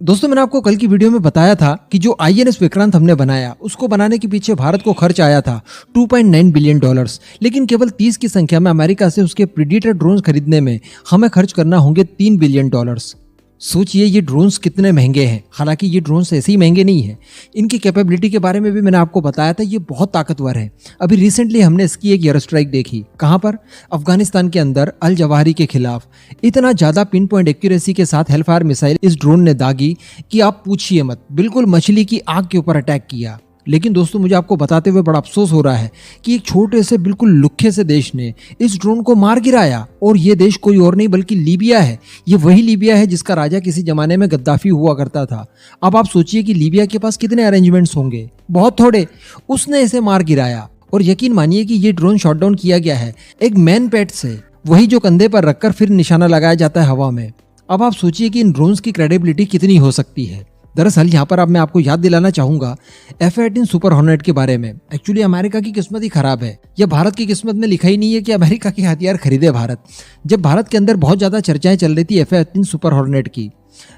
दोस्तों मैंने आपको कल की वीडियो में बताया था कि जो आईएनएस विक्रांत हमने बनाया उसको बनाने के पीछे भारत को खर्च आया था 2.9 बिलियन डॉलर्स, लेकिन केवल 30 की संख्या में अमेरिका से उसके प्रीडेटर ड्रोन खरीदने में हमें खर्च करना होंगे 3 बिलियन डॉलर्स। सोचिए ये ड्रोन्स कितने महंगे हैं। हालांकि ये ड्रोन्स ऐसे ही महंगे नहीं हैं, इनकी कैपेबिलिटी के बारे में भी मैंने आपको बताया था, ये बहुत ताकतवर है। अभी रिसेंटली हमने इसकी एक एयर स्ट्राइक देखी। कहां पर? अफगानिस्तान के अंदर अल जवाहिरी के खिलाफ इतना ज्यादा पिन पॉइंट एक्यूरेसी के साथ हेलफायर मिसाइल इस ड्रोन ने दागी कि आप पूछिए मत, बिल्कुल मछली की आंख के ऊपर अटैक किया। लेकिन दोस्तों मुझे आपको बताते हुए बड़ा अफसोस हो रहा है कि एक छोटे से बिल्कुल लुखे से देश ने इस ड्रोन को मार गिराया, और ये देश कोई और नहीं बल्कि लीबिया है। ये वही लीबिया है जिसका राजा किसी जमाने में गद्दाफी हुआ करता था। अब आप सोचिए कि लीबिया के पास कितने अरेंजमेंट्स होंगे, बहुत थोड़े। उसने इसे मार गिराया, और यकीन मानिए कि ये ड्रोन शॉट डाउन किया गया है एक मैन पैट से, वही जो कंधे पर रखकर फिर निशाना लगाया जाता है हवा में। अब आप सोचिए कि इन ड्रोन्स की क्रेडिबिलिटी कितनी हो सकती है। दरअसल यहाँ पर अब मैं आपको याद दिलाना चाहूंगा F-18 सुपर हॉर्नेट के बारे में। एक्चुअली अमेरिका की किस्मत ही खराब है, या भारत की किस्मत में लिखा ही नहीं है कि अमेरिका के हथियार खरीदे भारत। जब भारत के अंदर बहुत ज्यादा चर्चाएं चल रही थी F-18 सुपर हॉर्नेट की,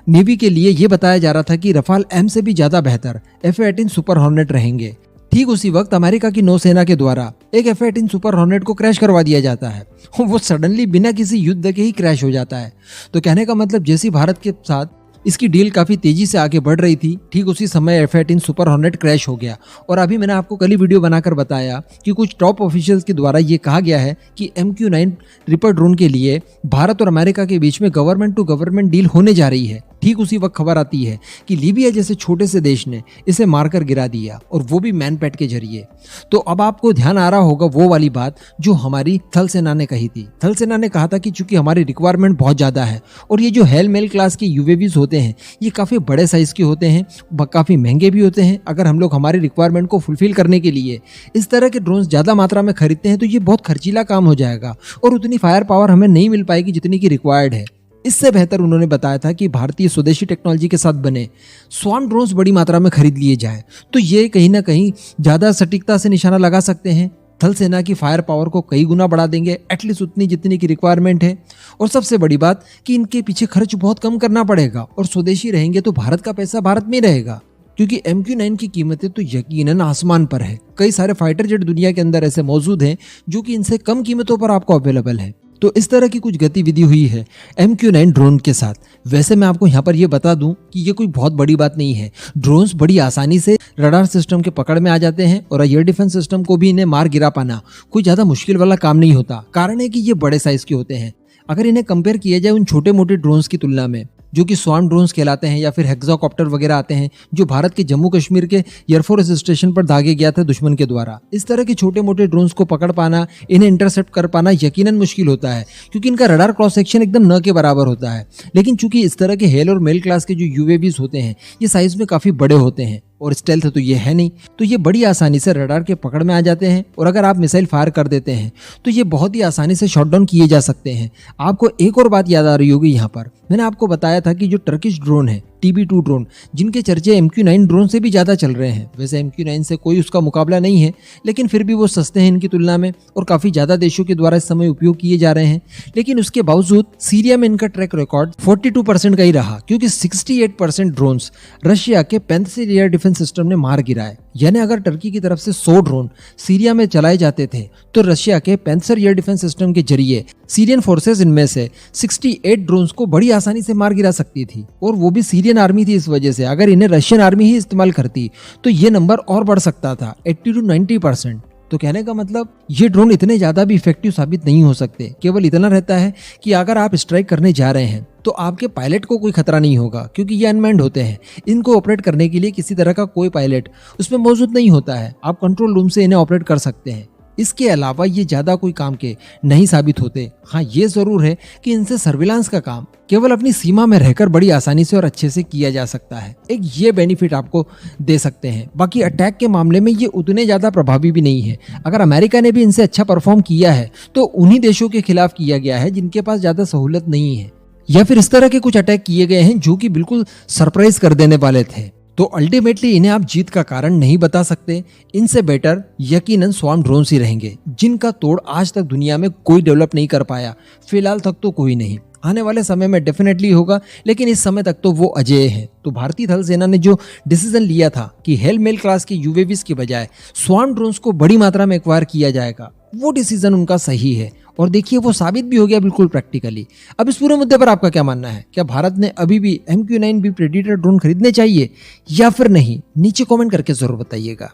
नेवी के लिए ये बताया जा रहा था कि रफाल M से भी ज्यादा बेहतर F-18 सुपर हॉर्नेट रहेंगे। ठीक उसी वक्त अमेरिका की नौसेना के द्वारा एक F-18 सुपर हॉर्नेट को क्रैश करवा दिया जाता है। वो सडनली बिना किसी युद्ध के ही क्रैश हो जाता है। तो कहने का मतलब जैसी भारत के साथ इसकी डील काफी तेजी से आगे बढ़ रही थी, ठीक उसी समय F-18 सुपर हॉर्नेट क्रैश हो गया। और अभी मैंने आपको कल ही वीडियो बनाकर बताया कि कुछ टॉप ऑफिशियल्स के द्वारा ये कहा गया है कि MQ-9 रिपर ड्रोन के लिए भारत और अमेरिका के बीच में गवर्नमेंट टू गवर्नमेंट डील होने जा रही है। ठीक उसी वक्त खबर आती है कि लीबिया जैसे छोटे से देश ने इसे मारकर गिरा दिया, और वो भी मैनपैट के जरिए। तो अब आपको ध्यान आ रहा होगा वो वाली बात जो हमारी थल सेना ने कही थी। थल सेना ने कहा था कि चूंकि हमारी रिक्वायरमेंट बहुत ज्यादा है, और ये जो हेल मेल क्लास के UAVs होते हैं ये काफी बड़े साइज के होते हैं, काफी महंगे भी होते हैं। अगर हम लोग हमारी रिक्वायरमेंट को फुलफिल करने के लिए इस तरह के ड्रोन्स ज्यादा मात्रा में खरीदते हैं तो ये बहुत खर्चीला काम हो जाएगा, और उतनी फायर पावर हमें नहीं मिल पाएगी जितनी की रिक्वायर्ड है। इससे बेहतर उन्होंने बताया था कि भारतीय स्वदेशी टेक्नोलॉजी के साथ बने स्वार्म ड्रोन्स बड़ी मात्रा में खरीद लिए जाए, तो ये कहीं ना कहीं ज्यादा सटीकता से निशाना लगा सकते हैं। थल सेना की फायर पावर को कई गुना बढ़ा देंगे, एटलीस्ट उतनी जितनी की रिक्वायरमेंट है। और सबसे बड़ी बात कि इनके पीछे खर्च बहुत कम करना पड़ेगा, और स्वदेशी रहेंगे तो भारत का पैसा भारत में रहेगा, क्योंकि MQ-9 की कीमतें तो यकीनन आसमान पर है। कई सारे फाइटर जेट दुनिया के अंदर ऐसे मौजूद हैं जो कि इनसे कम कीमतों पर आपको अवेलेबल है। तो इस तरह की कुछ गतिविधि हुई है MQ-9 ड्रोन के साथ। वैसे मैं आपको यहाँ पर यह बता दूं कि ये कोई बहुत बड़ी बात नहीं है। ड्रोन्स बड़ी आसानी से रडार सिस्टम के पकड़ में आ जाते हैं, और एयर डिफेंस सिस्टम को भी इन्हें मार गिरा पाना कोई ज्यादा मुश्किल वाला काम नहीं होता। कारण है कि ये बड़े साइज के होते हैं। अगर इन्हें कंपेयर किया जाए उन छोटे मोटे ड्रोन्स की तुलना में जो कि स्वार्म ड्रोन्स कहलाते हैं, या फिर हेक्साकॉप्टर वगैरह आते हैं जो भारत के जम्मू कश्मीर के एयरफोर्स स्टेशन पर दागे गया था दुश्मन के द्वारा, इस तरह के छोटे मोटे ड्रोन्स को पकड़ पाना, इन्हें इंटरसेप्ट कर पाना यकीनन मुश्किल होता है, क्योंकि इनका रडार क्रॉस सेक्शन एकदम न के बराबर होता है। लेकिन चूंकि इस तरह के हेल और मेल क्लास के जो UAVs होते हैं ये साइज में काफी बड़े होते हैं, और स्टेल्थ तो ये है नहीं, तो ये बड़ी आसानी से रडार के पकड़ में आ जाते हैं। और अगर आप मिसाइल फायर कर देते हैं तो ये बहुत ही आसानी से शॉट डाउन किए जा सकते हैं। आपको एक और बात याद आ रही होगी, यहाँ पर मैंने आपको बताया था कि जो टर्किश ड्रोन है TB2 ड्रोन, जिनके चर्चे MQ-9 ड्रोन से भी ज्यादा चल रहे हैं। वैसे MQ-9 से कोई उसका मुकाबला नहीं है, लेकिन फिर भी वो सस्ते हैं इनकी तुलना में, और काफी ज्यादा देशों के द्वारा इस समय उपयोग किए जा रहे हैं। लेकिन उसके बावजूद सीरिया में इनका ट्रैक रिकॉर्ड 42% का ही रहा, क्योंकि 68% ड्रोन्स रशिया के पैंथर एयर डिफेंस सिस्टम ने मार गिराए। यानी अगर टर्की की तरफ से 100 ड्रोन सीरिया में चलाए जाते थे तो रशिया के पैंथर एयर डिफेंस सिस्टम के जरिए सीरियन फोर्सेस इनमें से 68 ड्रोन्स को बड़ी आसानी से मार गिरा सकती थी, और वो भी सीरियन आर्मी थी। इस वजह से अगर इन्हें रशियन आर्मी ही इस्तेमाल करती तो ये नंबर और बढ़ सकता था 80 to 90%। तो कहने का मतलब ये ड्रोन इतने ज्यादा भी इफेक्टिव साबित नहीं हो सकते। केवल इतना रहता है कि अगर आप स्ट्राइक करने जा रहे हैं तो आपके पायलट को कोई खतरा नहीं होगा, क्योंकि ये अनमैन्ड होते हैं। इनको ऑपरेट करने के लिए किसी तरह का कोई पायलट उसमें मौजूद नहीं होता है। आप कंट्रोल रूम से इन्हें ऑपरेट कर सकते हैं। इसके अलावा ये ज्यादा कोई काम के नहीं साबित होते। हाँ, ये जरूर है कि इनसे सर्विलांस का काम केवल अपनी सीमा में रहकर बड़ी आसानी से और अच्छे से किया जा सकता है। एक ये बेनिफिट आपको दे सकते हैं। बाकी अटैक के मामले में ये उतने ज्यादा प्रभावी भी नहीं है। अगर अमेरिका ने भी इनसे अच्छा परफॉर्म किया है तो उन्हीं देशों के खिलाफ किया गया है जिनके पास ज्यादा सहूलत नहीं है, या फिर इस तरह के कुछ अटैक किए गए हैं जो कि बिल्कुल सरप्राइज कर देने वाले थे। तो अल्टीमेटली इन्हें आप जीत का कारण नहीं बता सकते। इनसे बेटर यकीनन स्वार्म ड्रोन्स ही रहेंगे, जिनका तोड़ आज तक दुनिया में कोई डेवलप नहीं कर पाया, फिलहाल तक तो कोई नहीं। आने वाले समय में डेफिनेटली होगा, लेकिन इस समय तक तो वो अजेय है। तो भारतीय थल सेना ने जो डिसीजन लिया था कि हेलमेल क्लास के यूएवीज के बजाय स्वार्म ड्रोन्स को बड़ी मात्रा में एक्वायर किया जाएगा, वो डिसीजन उनका सही है और देखिए वो साबित भी हो गया बिल्कुल प्रैक्टिकली। अब इस पूरे मुद्दे पर आपका क्या मानना है? क्या भारत ने अभी भी MQ-9B प्रेडिटर ड्रोन खरीदने चाहिए या फिर नहीं? नीचे कमेंट करके जरूर बताइएगा।